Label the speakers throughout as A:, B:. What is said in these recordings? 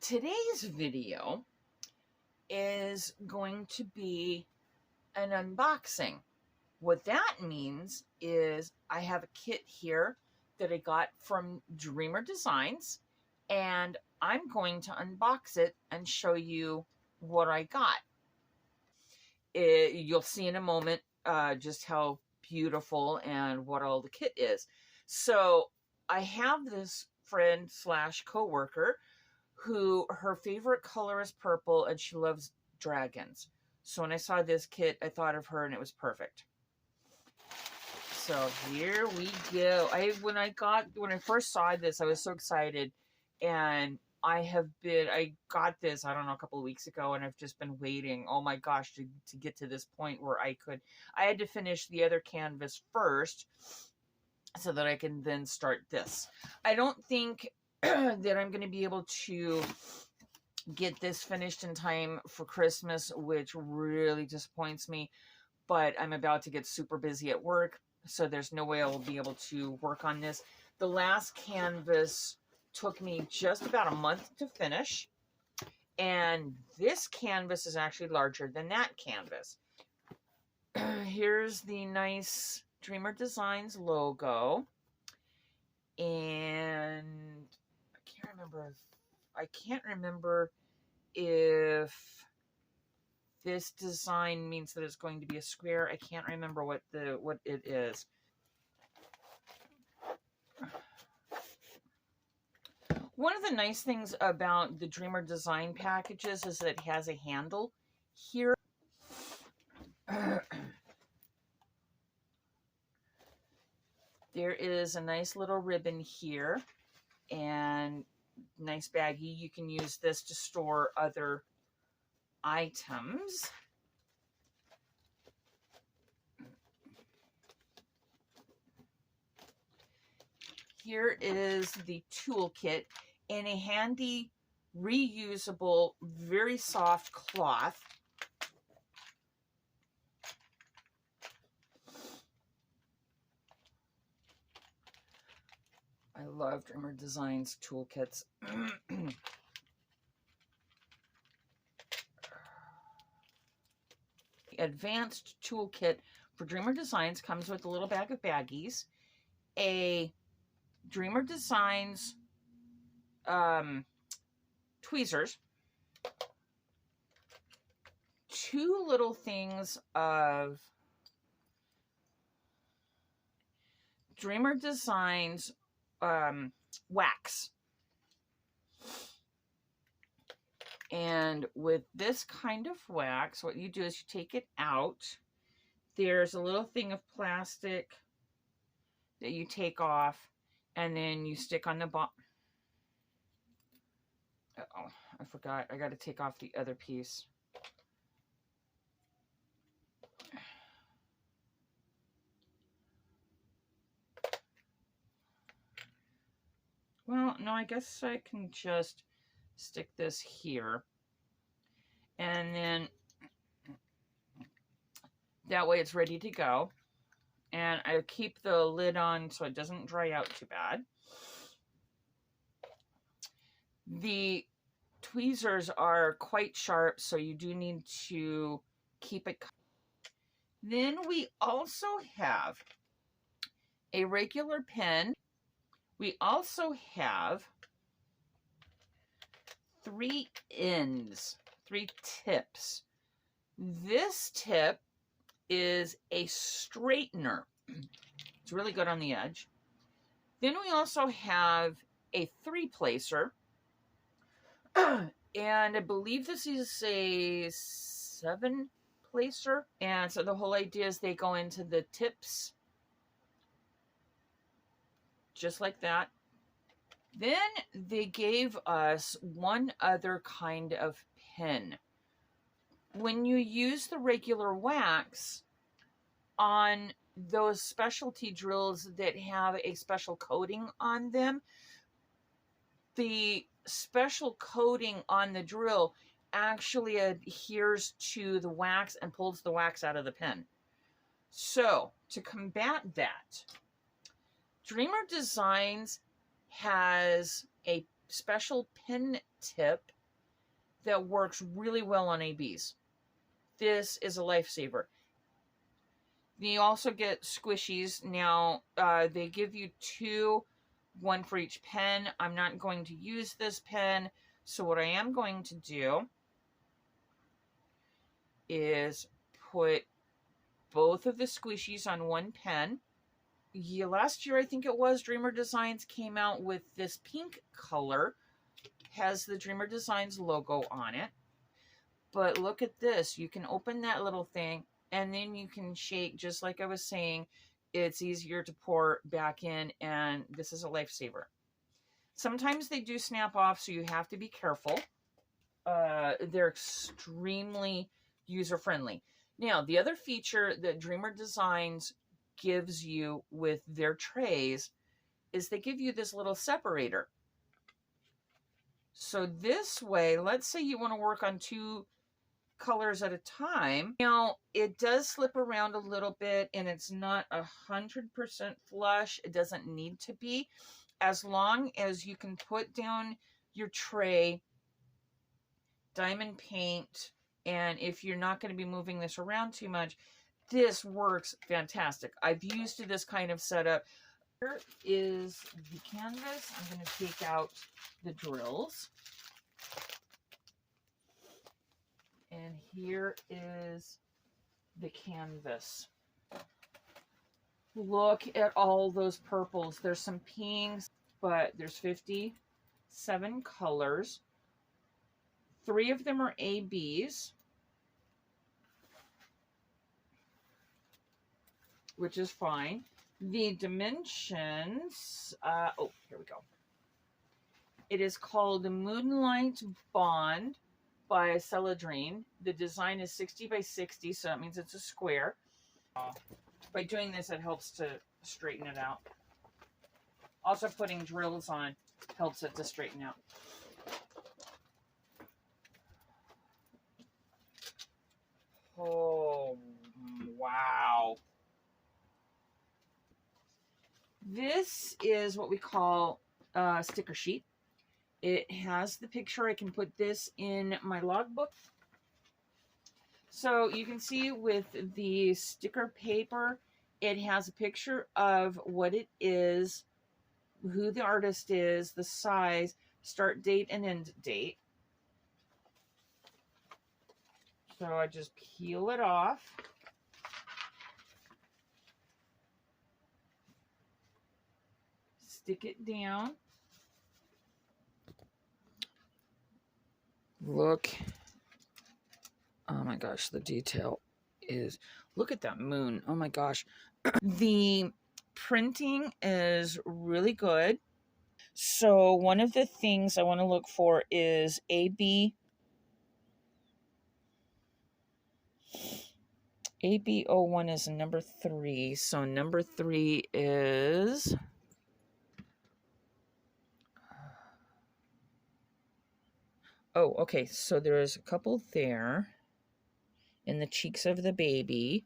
A: Today's video is going to be an unboxing. What that means is I have a kit here that I got from Dreamer Designs, and I'm going to unbox it and show you what I got. You'll see in a moment just how beautiful and what all the kit is. So I have this friend slash coworker who her favorite color is purple and she loves dragons. So when I saw this kit, I thought of her and it was perfect. So here we go. When I first saw this, I was so excited, and I got this, I don't know, a couple of weeks ago, and I've just been waiting, oh my gosh, to get to this point where I had to finish the other canvas first so that I can then start this. I don't think that I'm going to be able to get this finished in time for Christmas, which really disappoints me, but I'm about to get super busy at work, so there's no way I will be able to work on this. The last canvas took me just about a month to finish, and this canvas is actually larger than that canvas. Here's the nice Dreamer Designs logo, and I can't remember if this design means that it's going to be a square. I can't remember what it is. One of the nice things about the Dreamer Design packages is that it has a handle here. There is a nice little ribbon here and nice baggie. You can use this to store other items. Here is the toolkit in a handy, reusable, very soft cloth. I love Dreamer Designs toolkits. The advanced toolkit for Dreamer Designs comes with a little bag of baggies, a Dreamer Designs tweezers, two little things of Dreamer Designs wax. And with this kind of wax, what you do is you take it out. There's a little thing of plastic that you take off, and then you stick on the bottom. Uh-oh, I forgot. I got to take off the other piece. Well, no, I guess I can just stick this here. And then that way it's ready to go. And I keep the lid on so it doesn't dry out too bad. The tweezers are quite sharp, so you do need to keep it. Then we also have a regular pen. We also have 3 ends, 3 tips. This tip is a straightener. It's really good on the edge. Then we also have a 3-placer. And I believe this is a 7-placer. And so the whole idea is they go into the tips, just like that. Then they gave us one other kind of pin. When you use the regular wax on those specialty drills that have a special coating on them, the special coating on the drill actually adheres to the wax and pulls the wax out of the pen. So to combat that, Dreamer Designs has a special pen tip that works really well on ABs. This is a lifesaver. You also get squishies. Now, they give you two, one for each pen. I'm not going to use this pen, so what I am going to do is put both of the squishies on one pen. Yeah, last year, I think it was, Dreamer Designs came out with this pink color. Has the Dreamer Designs logo on it. But look at this. You can open that little thing, and then you can shake, just like I was saying. It's easier to pour back in, and this is a lifesaver. Sometimes they do snap off, so you have to be careful. They're extremely user-friendly. Now, the other feature that Dreamer Designs gives you with their trays is they give you this little separator. So this way, let's say you want to work on two colors at a time. Now, it does slip around a little bit, and it's not 100% flush. It doesn't need to be. As long as you can put down your tray, diamond paint, and if you're not going to be moving this around too much, this works fantastic. I've used this kind of setup. Here is the canvas. I'm going to take out the drills. And here is the canvas. Look at all those purples. There's some pinks, but there's 57 colors. 3 of them are ABs, which is fine. The dimensions, oh, here we go. It is called Moonlight Bond by Celadrine. The design is 60 by 60, so that means it's a square. By doing this, it helps to straighten it out. Also, putting drills on helps it to straighten out. Oh, wow. This is what we call a sticker sheet. It has the picture. I can put this in my logbook. So you can see with the sticker paper, it has a picture of what it is, who the artist is, the size, start date, and end date. So I just peel it off. Stick it down. Look. Oh my gosh, the detail is, look at that moon. Oh my gosh. The printing is really good. So one of the things I want to look for is AB. AB01 is number 3. So number 3 is... Oh, okay. So there's a couple there in the cheeks of the baby.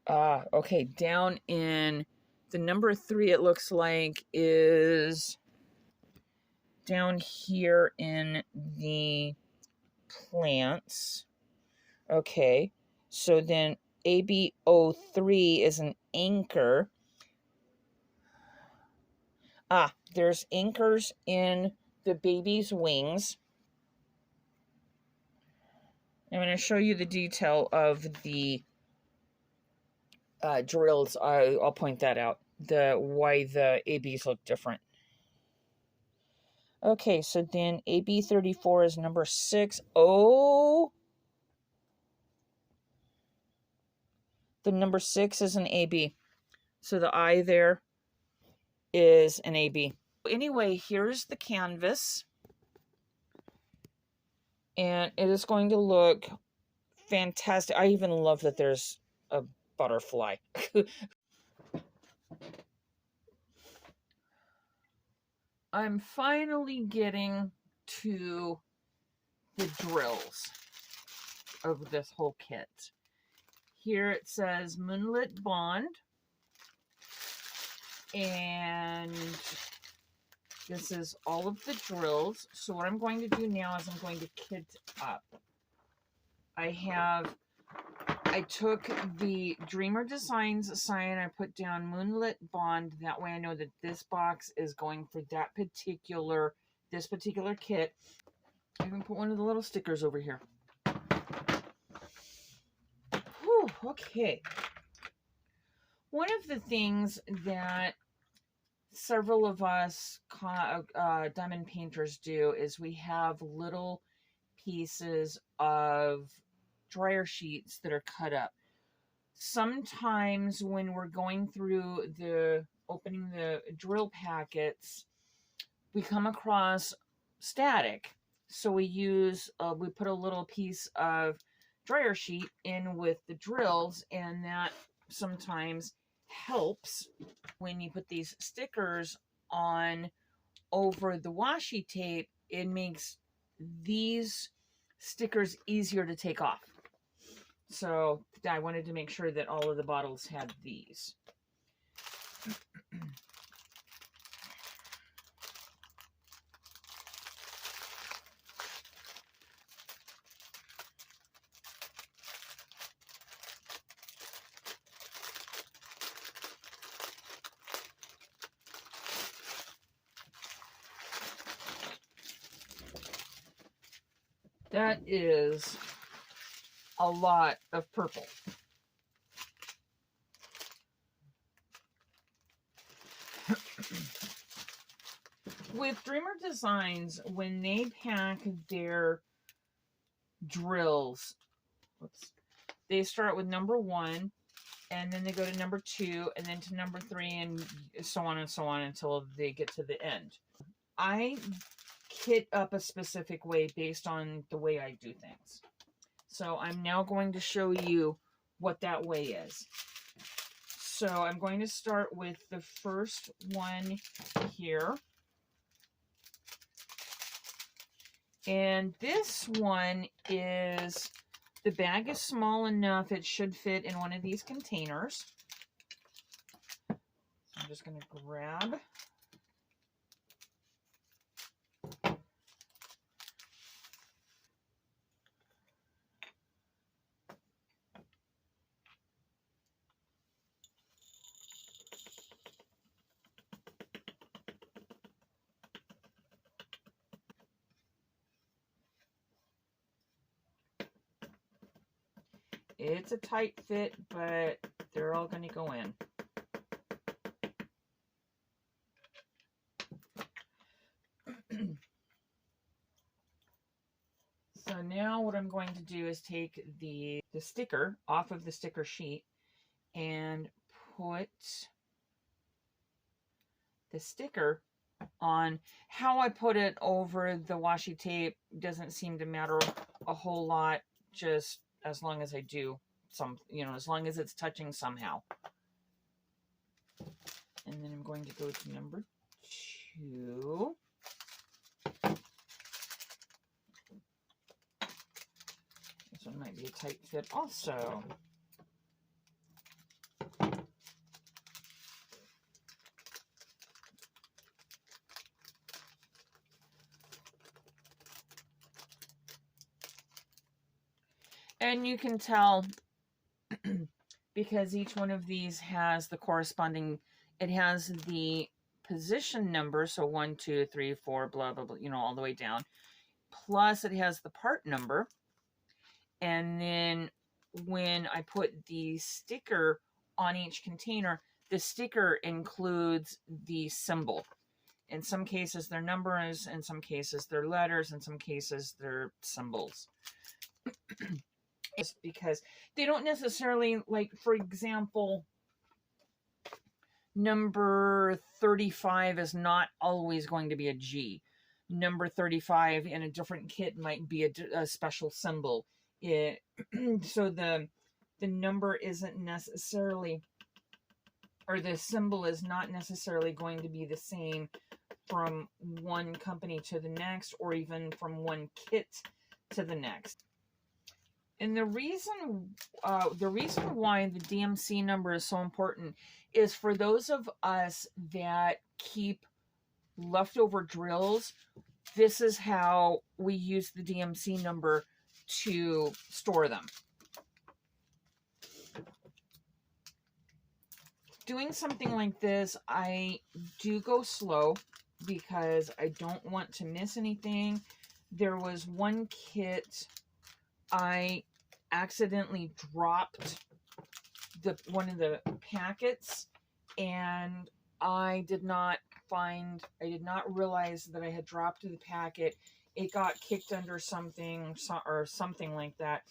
A: Okay. Down in the number 3, it looks like is down here in the plants. Okay. So then AB03 is an anchor. There's anchors in the baby's wings. I'm going to show you the detail of the drills. I'll point that out, why the ABs look different. Okay, so then AB34 is number 6. Oh, the number 6 is an AB. So the I there is an AB. Anyway, here's the canvas. And it is going to look fantastic. I even love that there's a butterfly. I'm finally getting to the drills of this whole kit. here it says Moonlit Bond. And this is all of the drills. So what I'm going to do now is I'm going to kit up. I took the Dreamer Designs sign, I put down Moonlit Bond. That way I know that this box is going for this particular kit. I'm going to put one of the little stickers over here. Whew, okay. One of the things that several of us diamond painters do is we have little pieces of dryer sheets that are cut up. Sometimes when we're going through opening the drill packets, we come across static. So we put a little piece of dryer sheet in with the drills, and that sometimes helps when you put these stickers on over the washi tape. It makes these stickers easier to take off. So I wanted to make sure that all of the bottles had these. That is a lot of purple. With Dreamer Designs, when they pack their drills, they start with number 1, and then they go to number 2, and then to number 3, and so on until they get to the end. I kit up a specific way based on the way I do things. So I'm now going to show you what that way is. So I'm going to start with the first one here. And this one is, the bag is small enough, it should fit in one of these containers. So I'm just going to grab it's a tight fit, but they're all going to go in. So now what I'm going to do is take the sticker off of the sticker sheet and put the sticker on. How I put it over the washi tape doesn't seem to matter a whole lot, just as long as I do as long as it's touching somehow. And then I'm going to go to number 2. This one might be a tight fit also. And you can tell because each one of these has the corresponding, it has the position number, so 1, 2, 3, 4, blah, blah, blah, all the way down. Plus it has the part number. And then when I put the sticker on each container, the sticker includes the symbol. In some cases they're numbers, in some cases they're letters, in some cases they're symbols. It's because they don't necessarily, like, for example, number 35 is not always going to be a G. Number 35 in a different kit might be a special symbol. So the number isn't necessarily, or the symbol is not necessarily going to be the same from one company to the next, or even from one kit to the next. And the reason why the DMC number is so important is for those of us that keep leftover drills. This is how we use the DMC number to store them. Doing something like this, I do go slow because I don't want to miss anything. There was one kit I accidentally dropped one of the packets, and I did not realize that I had dropped the packet. It got kicked under something or something like that,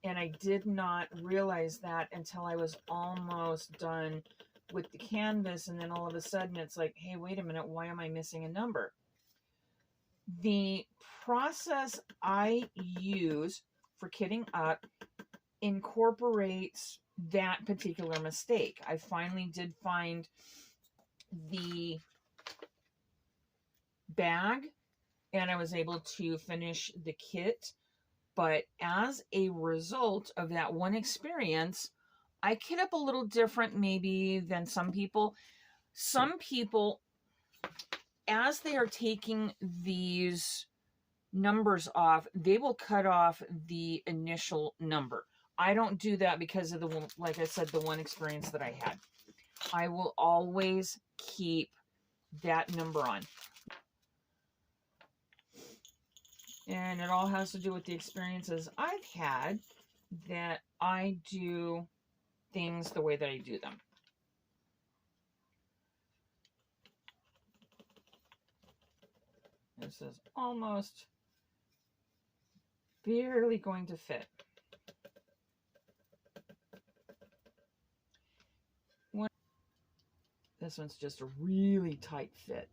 A: and I did not realize that until I was almost done with the canvas, and then all of a sudden it's like, hey, wait a minute, why am I missing a number? The process I use for kitting up incorporates that particular mistake. I finally did find the bag and I was able to finish the kit, but as a result of that one experience, I kit up a little different maybe than some people. Some people, as they are taking these numbers off, they will cut off the initial number. I don't do that because of like I said, the one experience that I had. I will always keep that number on. And it all has to do with the experiences I've had that I do things the way that I do them. This is almost barely going to fit. This one's just a really tight fit.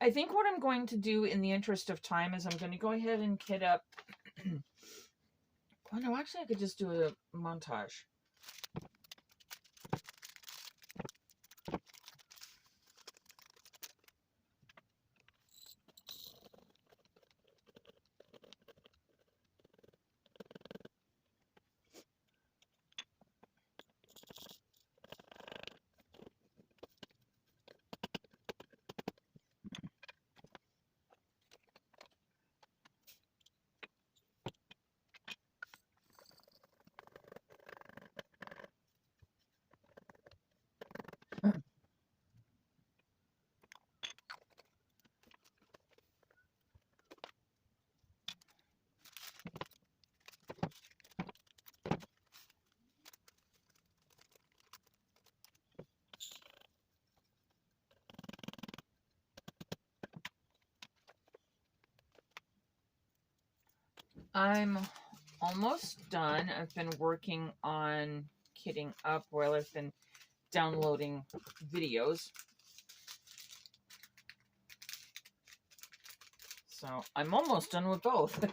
A: I think what I'm going to do in the interest of time is I'm going to go ahead and kit up. Oh no, actually I could just do a montage. I'm almost done. I've been working on kitting up while I've been downloading videos. So I'm almost done with both.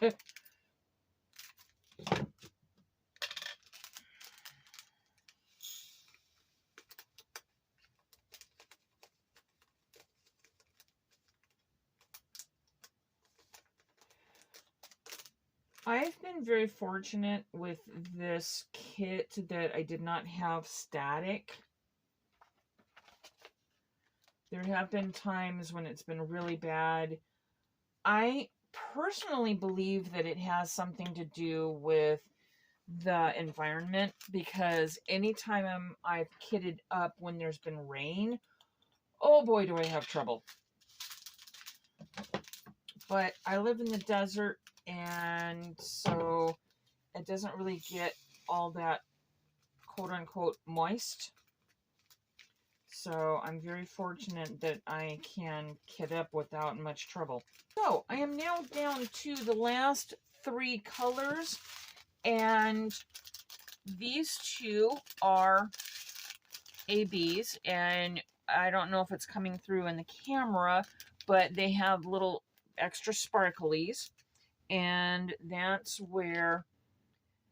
A: I've been very fortunate with this kit that I did not have static. There have been times when it's been really bad. I personally believe that it has something to do with the environment, because anytime I've kitted up when there's been rain, oh boy, do I have trouble. But I live in the desert, and so it doesn't really get all that quote-unquote moist. So I'm very fortunate that I can kit up without much trouble. So I am now down to the last 3 colors, and these 2 are ABs, and I don't know if it's coming through in the camera, but they have little extra sparklies, and that's where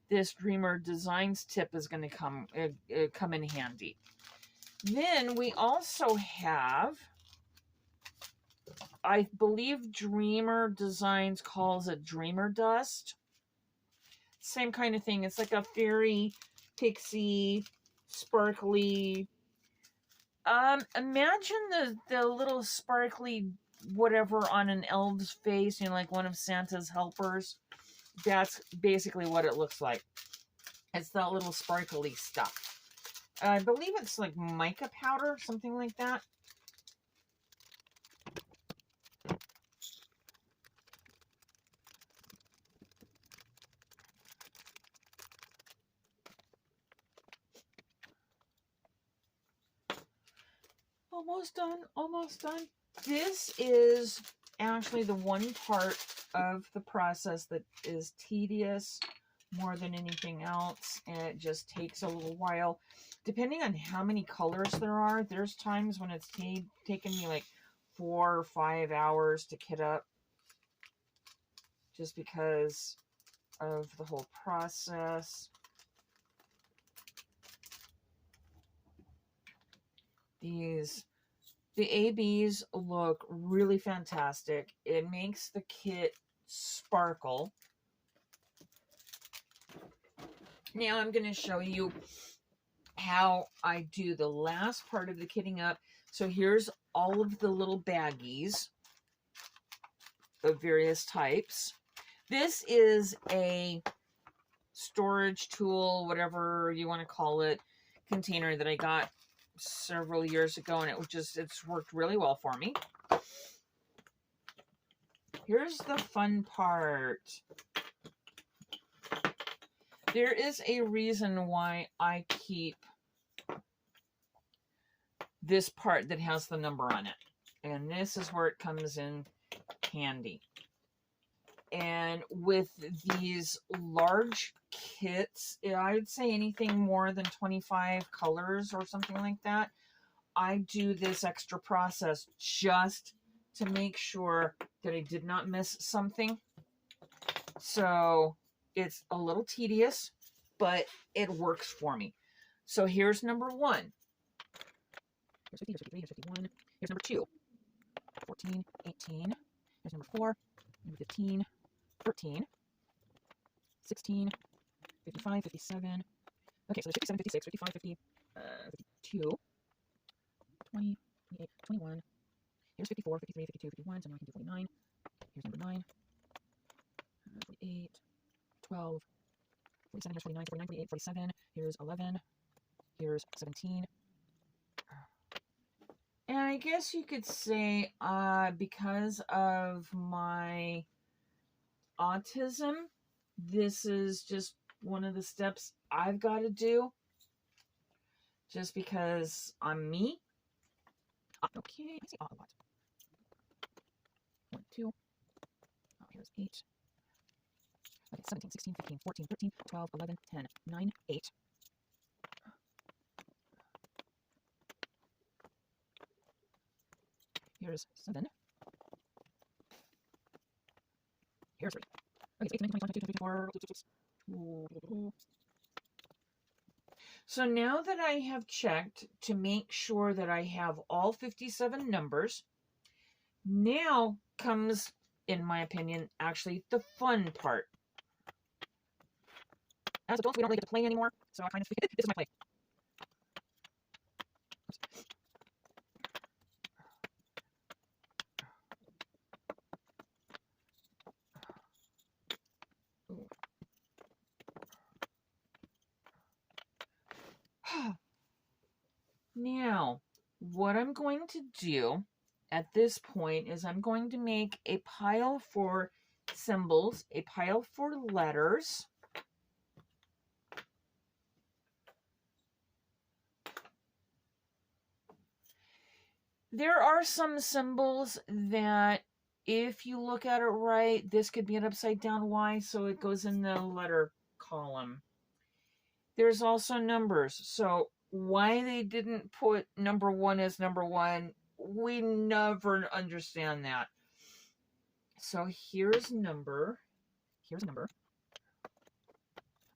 A: this Dreamer Designs tip is going to come in handy. Then we also have I believe Dreamer Designs calls it Dreamer Dust. Same kind of thing. It's like a fairy, pixie, sparkly. Imagine the little sparkly whatever on an elf's face, you know, like one of Santa's helpers. That's basically what it looks like. It's that little sparkly stuff. I believe it's like mica powder, something like that. Almost done, almost done. This is actually the one part of the process that is tedious more than anything else, and it just takes a little while. Depending on how many colors there are, there's times when it's taken me like 4 or 5 hours to kit up, just because of the whole process. The ABs look really fantastic. It makes the kit sparkle. Now I'm going to show you how I do the last part of the kitting up. So here's all of the little baggies of various types. This is a storage tool, whatever you want to call it, container that I got several years ago, and it's worked really well for me. Here's the fun part. There is a reason why I keep this part that has the number on it, and this is where it comes in handy. And with these large kits, I'd say anything more than 25 colors or something like that, I do this extra process just to make sure that I did not miss something. So it's a little tedious, but it works for me. So here's number 1. Here's 50, here's 53, here's 51. Here's number 2. 14, 18. Here's number 4, number 15, 13, 16, 55, 57. Okay, so there's 57, 56, 55, 50, 52, 20, 28, 21. Here's 54, 53, 52, 51. So now I can do 49. Here's number 9, 48, 12, 47, here's 49, 49, 48, 47. Here's 11. Here's 17. And I guess you could say, because of my autism, this is just one of the steps I've got to do, just because I'm me. Okay, I see a lot. 1, 2. Oh, here's 8. Okay, 17, 16, 15, 14, 13, 12, 11, 10, 9, 8. Here's 7. Here's 3. Okay, so 8, 9, 20, 21, 22, 23, 24. So now that I have checked to make sure that I have all 57 numbers, now comes, in my opinion, actually the fun part. As adults, we don't really get to play anymore, so I kind of this is my play. Now, what I'm going to do at this point is I'm going to make a pile for symbols, a pile for letters. There are some symbols that, if you look at it right, this could be an upside down Y, so it goes in the letter column. There's also numbers, so why they didn't put number 1 as number 1, we never understand that. So here's number. Here's a number.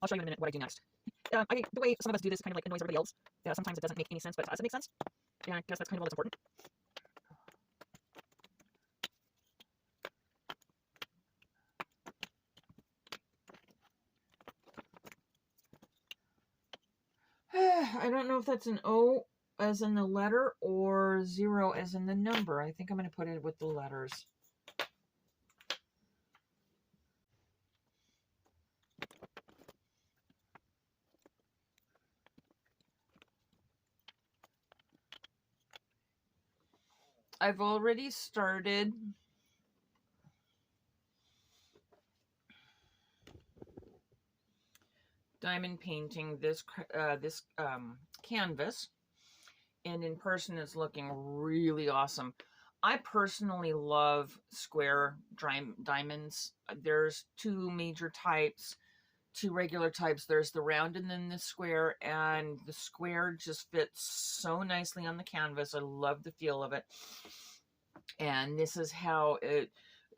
A: I'll show you in a minute what I do next. The way some of us do this kind of like annoys everybody else. Sometimes it doesn't make any sense, but to us it makes sense. Yeah, I guess that's kind of all that's important. I don't know if that's an O as in the letter or 0 as in the number. I think I'm going to put it with the letters. I've already started diamond painting this canvas, and in person it's looking really awesome. I personally love square diamonds. There's two major types, two regular types. There's the round and then the square, and the square just fits so nicely on the canvas. I love the feel of it. And this is how it,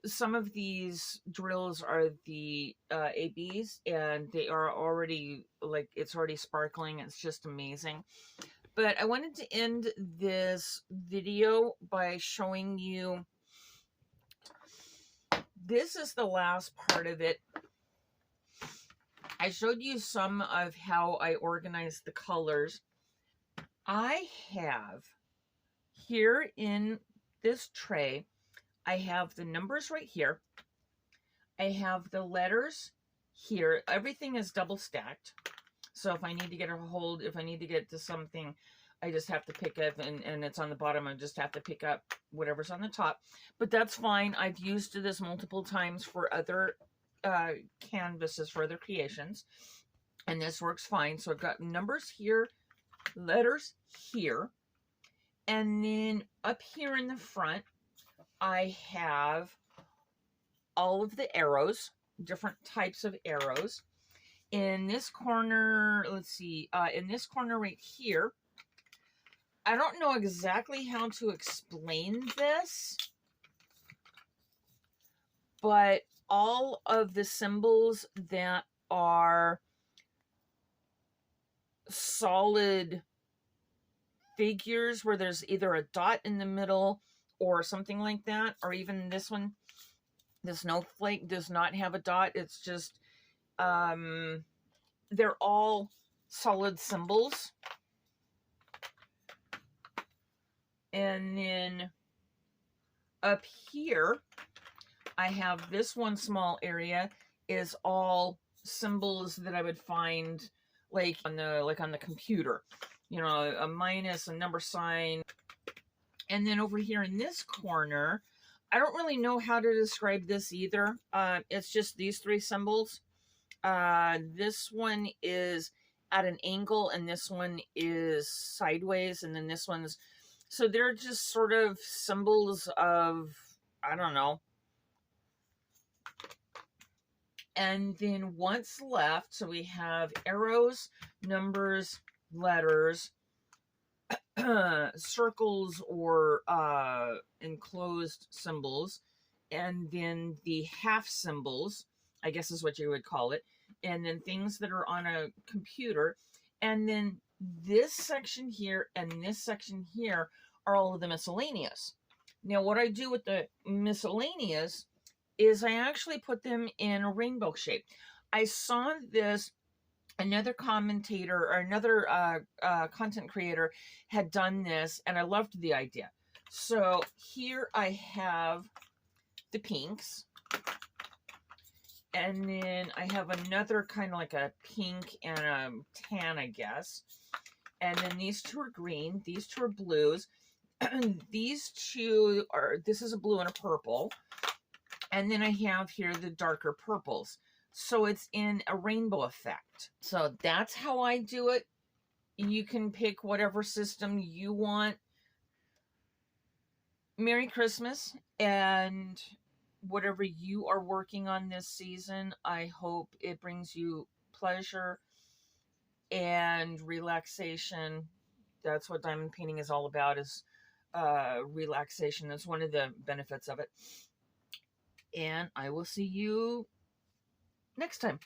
A: some of these drills are the ABs, and they are already, like, it's already sparkling. It's just amazing. But I wanted to end this video by showing you, this is the last part of it. I showed you some of how I organize the colors. I have here in this tray, I have the numbers right here. I have the letters here. Everything is double stacked. So if I need to get a hold, if I need to get to something, I just have to pick up, and it's on the bottom. I just have to pick up whatever's on the top. But that's fine. I've used this multiple times for other canvases, for other creations. And this works fine. So I've got numbers here, letters here. And then up here in the front, I have all of the arrows, different types of arrows. In this corner, let's see, in this corner right here, I don't know exactly how to explain this, but all of the symbols that are solid figures where there's either a dot in the middle or something like that, or even this one, the snowflake does not have a dot. It's just, they're all solid symbols. And then up here, I have this one small area is all symbols that I would find like on the computer, you know, a minus, a number sign. And then over here in this corner, I don't really know how to describe this either. It's just these three symbols. This one is at an angle, and this one is sideways, and then this one's, so they're just sort of symbols of, I don't know. And then what's left, so we have arrows, numbers, letters, circles or enclosed symbols, and then the half symbols, I guess is what you would call it, and then things that are on a computer. And then this section here and this section here are all of the miscellaneous. Now, what I do with the miscellaneous is I actually put them in a rainbow shape. I saw this, another commentator or another content creator had done this, and I loved the idea. So here I have the pinks, and then I have another kind of like a pink and a tan, I guess. And then these two are green, these two are blues. These two are, this is a blue and a purple. And then I have here the darker purples. So it's in a rainbow effect. So that's how I do it. You can pick whatever system you want. Merry Christmas, and whatever you are working on this season, I hope it brings you pleasure and relaxation. That's what diamond painting is all about, is relaxation. That's one of the benefits of it. And I will see you next time.